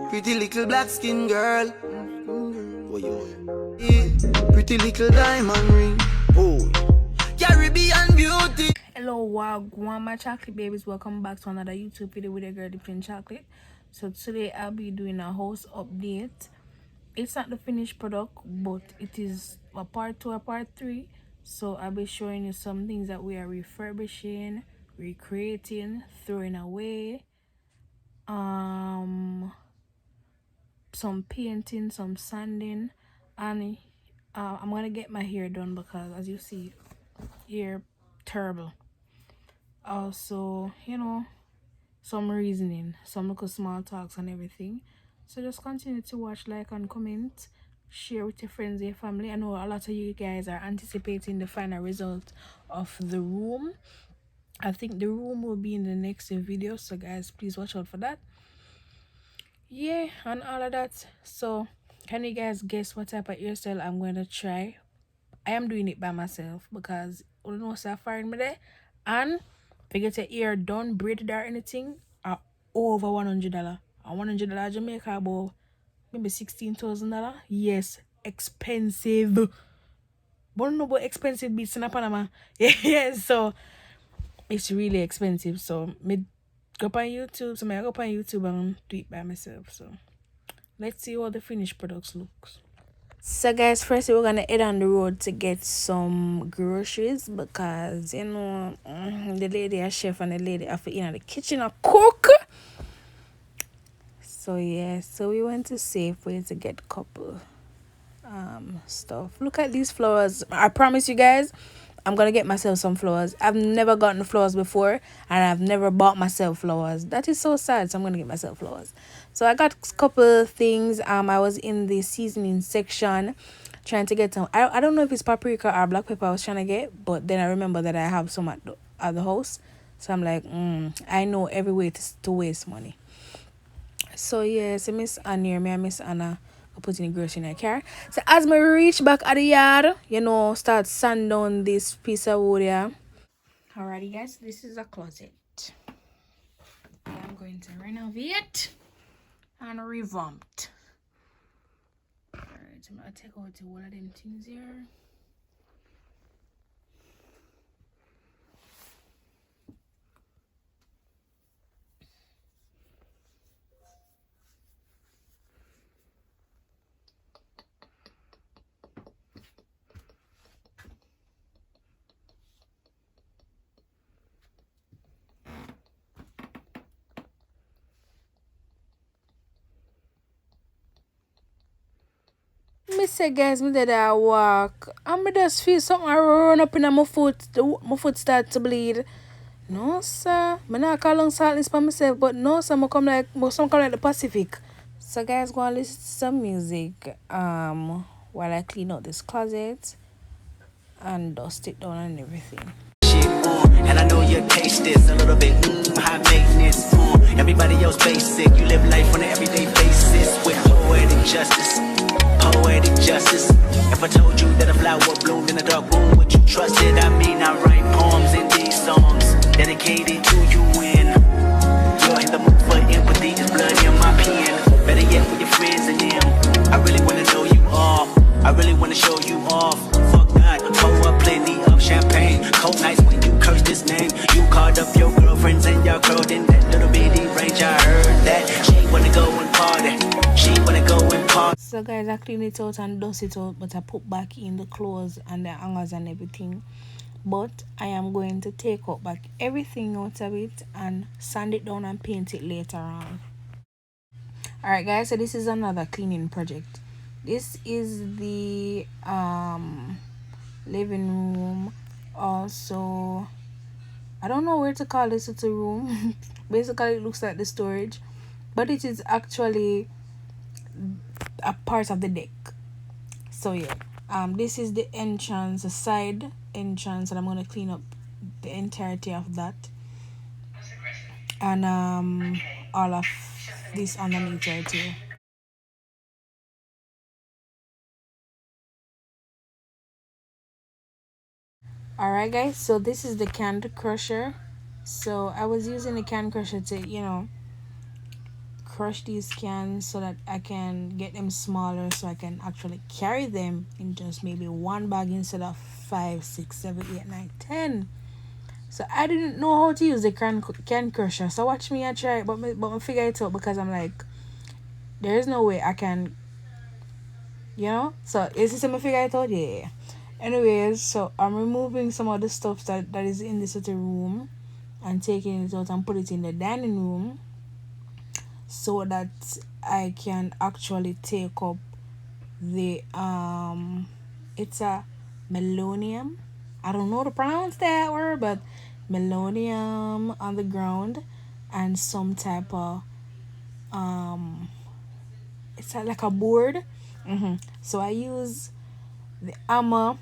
Pretty little black skin girl. Pretty little diamond ring. Oh, Caribbean beauty. Hello, wagwan my chocolate babies, welcome back to another YouTube video with a girl dipped in chocolate. So today I'll be doing a house update. It's not the finished product, but it is a part 2 or part 3. So I'll be showing you some things that we are refurbishing, recreating, throwing away, some painting, some sanding, and I'm gonna get my hair done because as you see, hair terrible. Also, some reasoning, some little small talks and everything. So just continue to watch, like and comment, share with your friends, your family. I know a lot of you guys are anticipating the final result of the room. I think the room will be in the next video, so guys, please watch out for that. Yeah, and all of that. So can you guys guess what type of hairstyle I'm going to try? I am doing it by myself because I don't know so far in me there. And if you get your hair done, braided or anything, are over $100. And $100 Jamaica about maybe $16,000. Yes, expensive. But no, but expensive beats in Panama. Yeah, so it's really expensive. So me go up on YouTube. So I go up on YouTube and do it by myself. So let's see how the finished products looks. So guys, first we're gonna head on the road to get some groceries because the lady a chef and the lady have to in the kitchen and cook. So yeah, so we went to Safeway to get a couple stuff. Look at these flowers. I promise you guys, I'm gonna get myself some flowers. I've never gotten flowers before and I've never bought myself flowers. That is so sad. So I'm gonna get myself flowers. So I got a couple things. I was in the seasoning section trying to get some. I don't know if it's paprika or black pepper I was trying to get, but then I remember that I have some at the house. So I'm like, I know every way to waste money. So yeah, so Miss Annie or me and Miss Anna are putting the grocery in her car. So as me reach back at the yard, start sand down this piece of wood here. Alrighty guys, this is a closet. I'm going to renovate and revamp. Alright, so I'm gonna take out all of them things here. Me say guys, me did I walk and me just feel something run up in my foot. My foot start to bleed. No sir, me not call on sadness for myself, but no sir, some come like the Pacific. So guys, go and listen to some music while I clean out this closet and dust it down and everything. And I know your taste is a little bit high maintenance. Everybody else basic. You live life on an everyday basis with poetic justice. Poetic justice. If I told you that a flower bloomed in a dark room, would you trust it? I mean, I write poems in these songs dedicated to you when you're in the mood for empathy. Is blood in my pen. Better yet, with your friends and them. I really wanna know you all. I really wanna show you off. Fuck that. Pour up plenty of champagne. Cold nights when you curse this name. You called up your girlfriends and y'all curled in that little bitty range. I heard that she wanna go and party. She wanna go and party. So guys, I clean it out and dust it out, but I put back in the clothes and the hangers and everything. But I am going to take out back everything out of it and sand it down and paint it later on. Alright guys, so this is another cleaning project. This is the living room. Also, I don't know where to call this little room. Basically it looks like the storage, but it is actually a part of the deck. So yeah, this is the entrance, the side entrance, and I'm gonna clean up the entirety of that and all of this underneath right here. Alright guys, so this is the can crusher. So I was using the can crusher to crush these cans so that I can get them smaller so I can actually carry them in just maybe one bag instead of 5, 6, 7, 8, 9, 10. So I didn't know how to use the can crusher. So watch me I try it, but I figure it out because I'm like, there's no way I can, So is this me figure it out? Yeah. Anyways, so I'm removing some of the stuff that is in this little room and taking it out and put it in the dining room so that I can actually take up the it's a melonium. I don't know how to pronounce that word, but melonium on the ground and some type of it's like a board. So I use the hammer,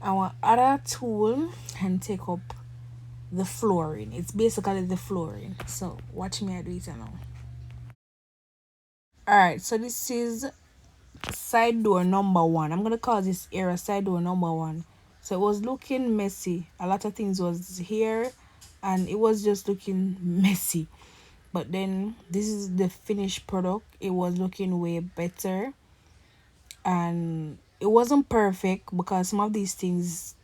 our other tool, and take up the flooring. It's basically the flooring. So watch me I do it now. Alright, so this is side door number one. I'm gonna call this area side door number one. So it was looking messy. A lot of things was here and it was just looking messy. But then this is the finished product. It was looking way better. And it wasn't perfect because some of these things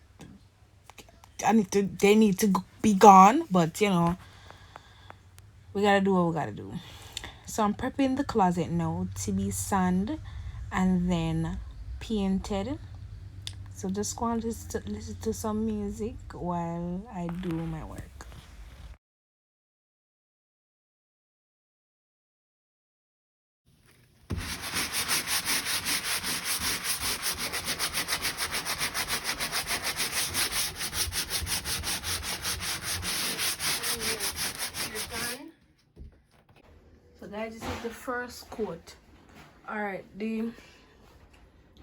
they need to be gone, but we gotta do what we gotta do. So I'm prepping the closet now to be sanded and then painted. So just go and listen to some music while I do my work. So guys, this is the first coat. Alright, the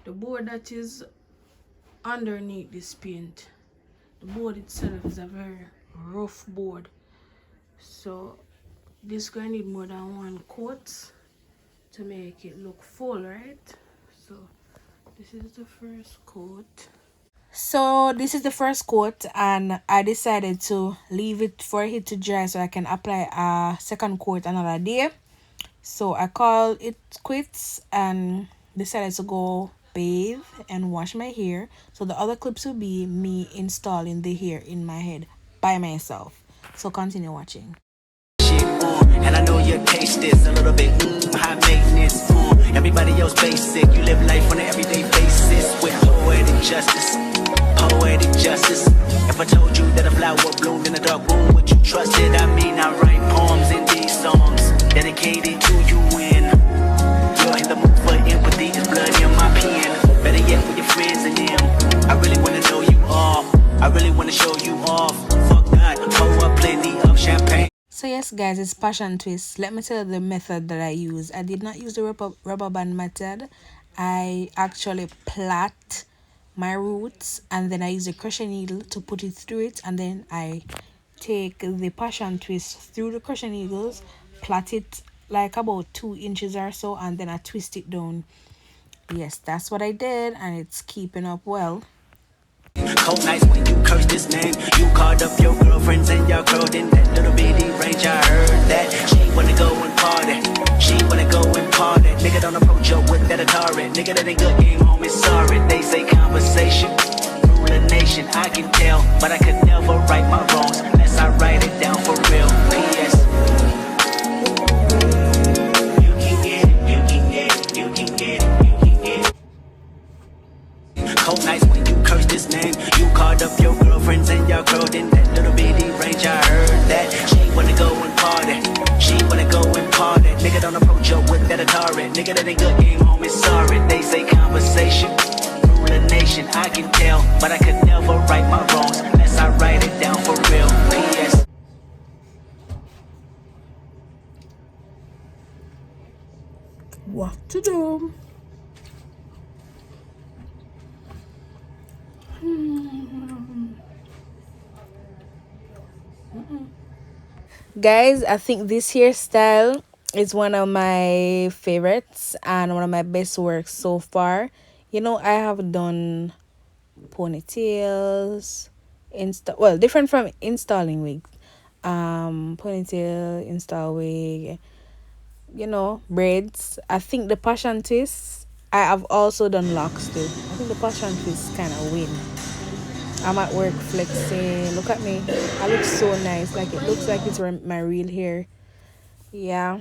board that is underneath this paint, the board itself is a very rough board. So this is gonna need more than one coat to make it look full, right? So this is the first coat. So this is the first coat and I decided to leave it for it to dry so I can apply a second coat another day. So I called it quits and decided to go bathe and wash my hair. So the other clips will be me installing the hair in my head by myself. So continue watching. And I know your taste is a little bit high maintenance. Everybody else basic. You live life on an everyday basis with poetic justice. Poetic justice. If I told you that a flower bloomed in a dark room, would you trust it? I mean, I write poems in these songs dedicated to you. When you're in the mood for empathy, is blood in my pen. Better yet, with your friends and them. I really wanna know you all. I really wanna show you off. Fuck that. Pour up plenty of champagne. So yes guys, it's passion twist. Let me tell you the method that I use. I did not use the rubber band method. I actually plait my roots and then I use a crochet needle to put it through it, and then I take the passion twist through the crochet needles, plait it like about 2 inches or so, and then I twist it down. Yes, that's what I did and it's keeping up well. Cold nights when you curse this name. You called up your girlfriends and y'all curled in that little bitty range. I heard that she wanna go and party. She wanna go and party. Nigga don't approach her with that Atari. Nigga that ain't good, game home is sorry. They say conversation rule a nation. I can tell, but I could never right my wrongs unless I write it down for real. P.S. You can get it, you can get it, you can get it, you can get it. Cold nights when you curse this name. You called up your girlfriends and y'all curled in that little bitty range. I heard that she wanna go and party. She wanna go and party. Nigga don't approach her with that Atari. Nigga that ain't good, game home is sorry. They say conversation rule a nation. I can tell, but I could never right my wrongs unless I write it down for real. P.S. What to do? Guys, I think this hairstyle is one of my favorites and one of my best works so far. I have done ponytails, different from installing wigs. Ponytail, install wig, you know, braids. I think the passion twist. I have also done locks too. I think the passion twist kind of win. I'm at work flexing. Look at me. I look so nice. Like it looks like it's my real hair. Yeah.